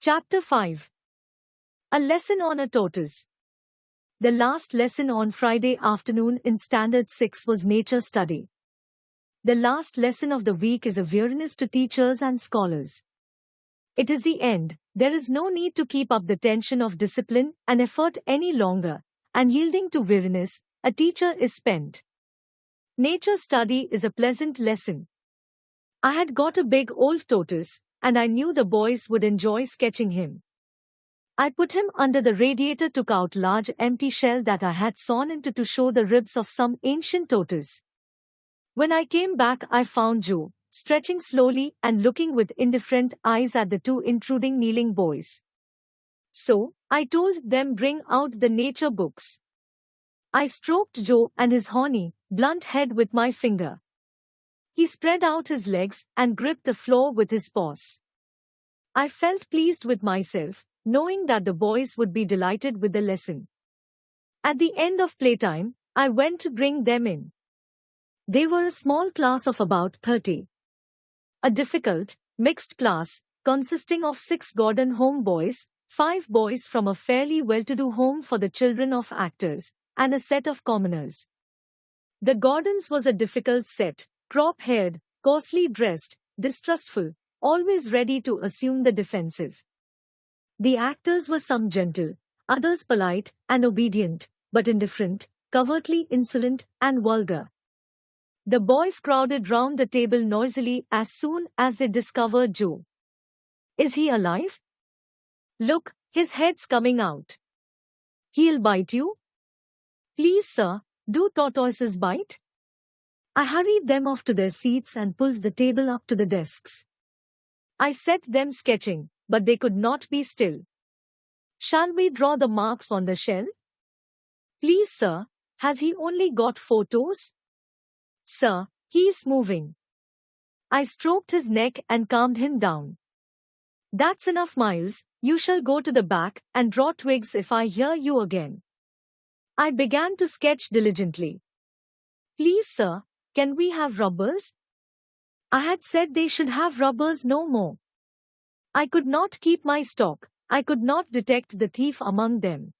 Chapter 5. A lesson on a tortoise. The last lesson on Friday afternoon in Standard 6 was nature study. The last lesson of the week is a weariness to teachers and scholars. It is the end. There is no need to keep up the tension of discipline and effort any longer, and yielding to weariness, a teacher is spent. Nature study is a pleasant lesson. I had got a big old tortoise, and I knew the boys would enjoy sketching him. I put him under the radiator, took out large empty shell that I had sawn into to show the ribs of some ancient tortoise. When I came back, I found Joe, stretching slowly and looking with indifferent eyes at the two intruding kneeling boys. So, I told them bring out the nature books. I stroked Joe and his horny, blunt head with my finger. He spread out his legs and gripped the floor with his paws. I felt pleased with myself, knowing that the boys would be delighted with the lesson. At the end of playtime, I went to bring them in. They were a small class of about 30. A difficult, mixed class, consisting of 6 Gordon home boys, 5 boys from a fairly well-to-do home for the children of actors, and a set of commoners. The Gordons was a difficult set, crop-haired, coarsely dressed, distrustful, always ready to assume the defensive. The actors were some gentle, others polite and obedient, but indifferent, covertly insolent and vulgar. The boys crowded round the table noisily as soon as they discovered Joe. "Is he alive? Look, his head's coming out. He'll bite you." "Please, sir, do tortoises bite?" I hurried them off to their seats and pulled the table up to the desks. I set them sketching, but they could not be still. "Shall we draw the marks on the shell?" "Please, sir, has he only got 4 toes?" "Sir, he's moving." I stroked his neck and calmed him down. "That's enough, Miles, you shall go to the back and draw twigs if I hear you again." I began to sketch diligently. "Please, sir, can we have rubbers?" I had said they should have rubbers no more. I could not keep my stock, I could not detect the thief among them.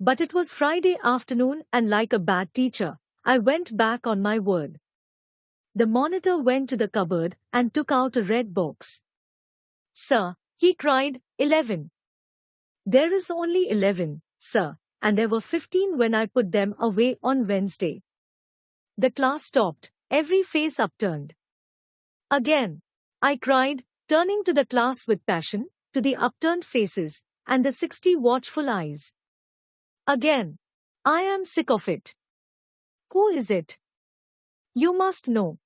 But it was Friday afternoon and like a bad teacher, I went back on my word. The monitor went to the cupboard and took out a red box. "Sir," he cried, 11. "There is only 11, sir, and there were 15 when I put them away on Wednesday." The class stopped, every face upturned. "Again," I cried, turning to the class with passion, to the upturned faces, and the 60 watchful eyes. "Again. I am sick of it." "Who is it?" "You must know.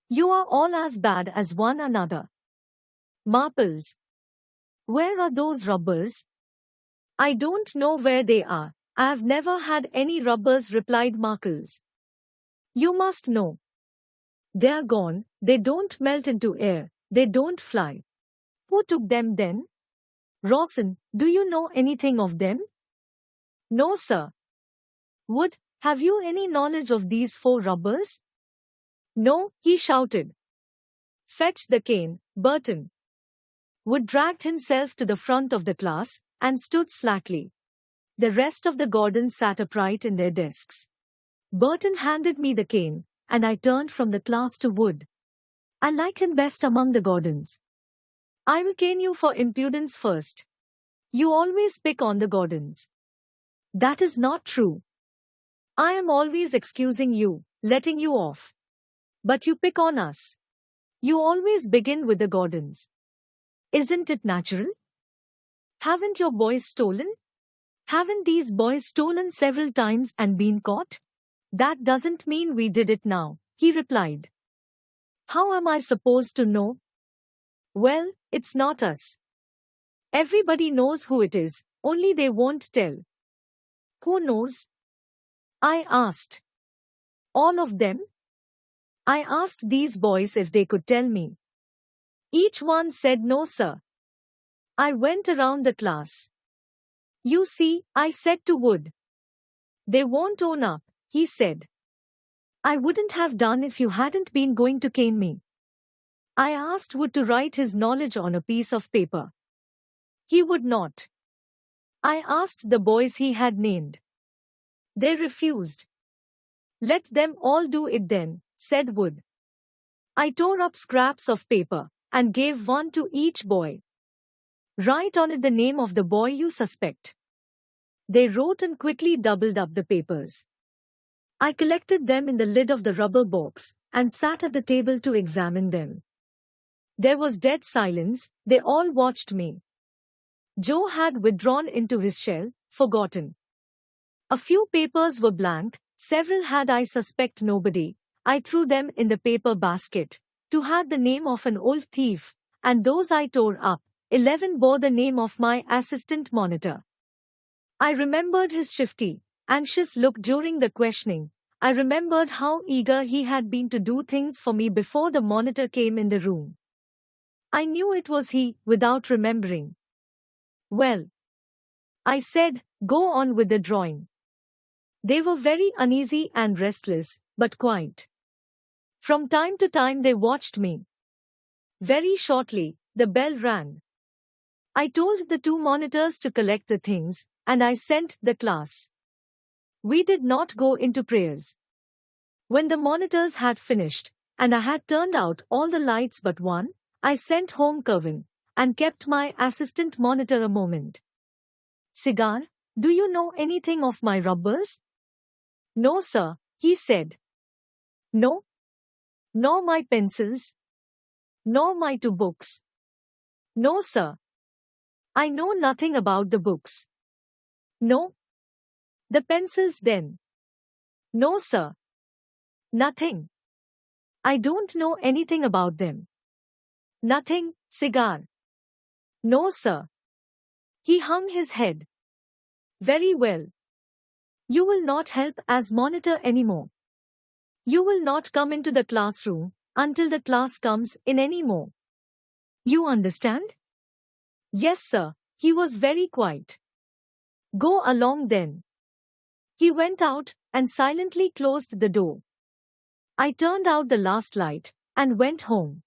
You are all as bad as one another." "Marples." "Where are those rubbers?" "I don't know where they are. I have never had any rubbers," replied Marples. "You must know. They are gone, they don't melt into air, they don't fly." "Who took them then?" "Rawson, do you know anything of them?" "No, sir." "Wood, have you any knowledge of these 4 rubbers?" "No," he shouted. "Fetch the cane, Burton." Wood dragged himself to the front of the class and stood slackly. The rest of the Gordons sat upright in their desks. Burton handed me the cane, and I turned from the class to Wood. "I like him best among the Gordons." "I will cane you for impudence first. You always pick on the Gordons." "That is not true. I am always excusing you, letting you off. But you pick on us. You always begin with the Gordons. Isn't it natural? Haven't your boys stolen? Haven't these boys stolen several times and been caught?" "That doesn't mean we did it now," he replied. "How am I supposed to know?" "Well, it's not us. Everybody knows who it is, only they won't tell." "Who knows?" I asked. "All of them?" I asked these boys if they could tell me. Each one said no, sir. I went around the class. "You see," I said to Wood. "They won't own up," he said. "I wouldn't have done if you hadn't been going to cane me." I asked Wood to write his knowledge on a piece of paper. He would not. I asked the boys he had named. They refused. Let them all do it then, said Wood. I tore up scraps of paper and gave one to each boy. Write on it the name of the boy you suspect. They wrote and quickly doubled up the papers. I collected them in the lid of the rubber box and sat at the table to examine them. There was dead silence. They all watched me. Joe had withdrawn into his shell, forgotten. A few papers were blank, several had I suspect nobody. I threw them in the paper basket. 2 had the name of an old thief, and those I tore up. 11 bore the name of my assistant monitor. I remembered his shifty, anxious look during the questioning. I remembered how eager he had been to do things for me before the monitor came in the room. I knew it was he, without remembering. Well, I said, go on with the drawing. They were very uneasy and restless, but quiet. From time to time they watched me. Very shortly, the bell rang. I told the 2 monitors to collect the things, and I sent the class. We did not go into prayers. When the monitors had finished, and I had turned out all the lights but one, I sent home Kerwin, and kept my assistant monitor a moment. Cigar, do you know anything of my rubbers? No, sir, he said. No? Nor my pencils? Nor my 2 books? No, sir. I know nothing about the books. No? The pencils then? No, sir. Nothing. I don't know anything about them. Nothing, Cigar. No, sir. He hung his head. Very well. You will not help as monitor anymore. You will not come into the classroom until the class comes in any more. You understand? Yes, sir. He was very quiet. Go along then. He went out and silently closed the door. I turned out the last light and went home.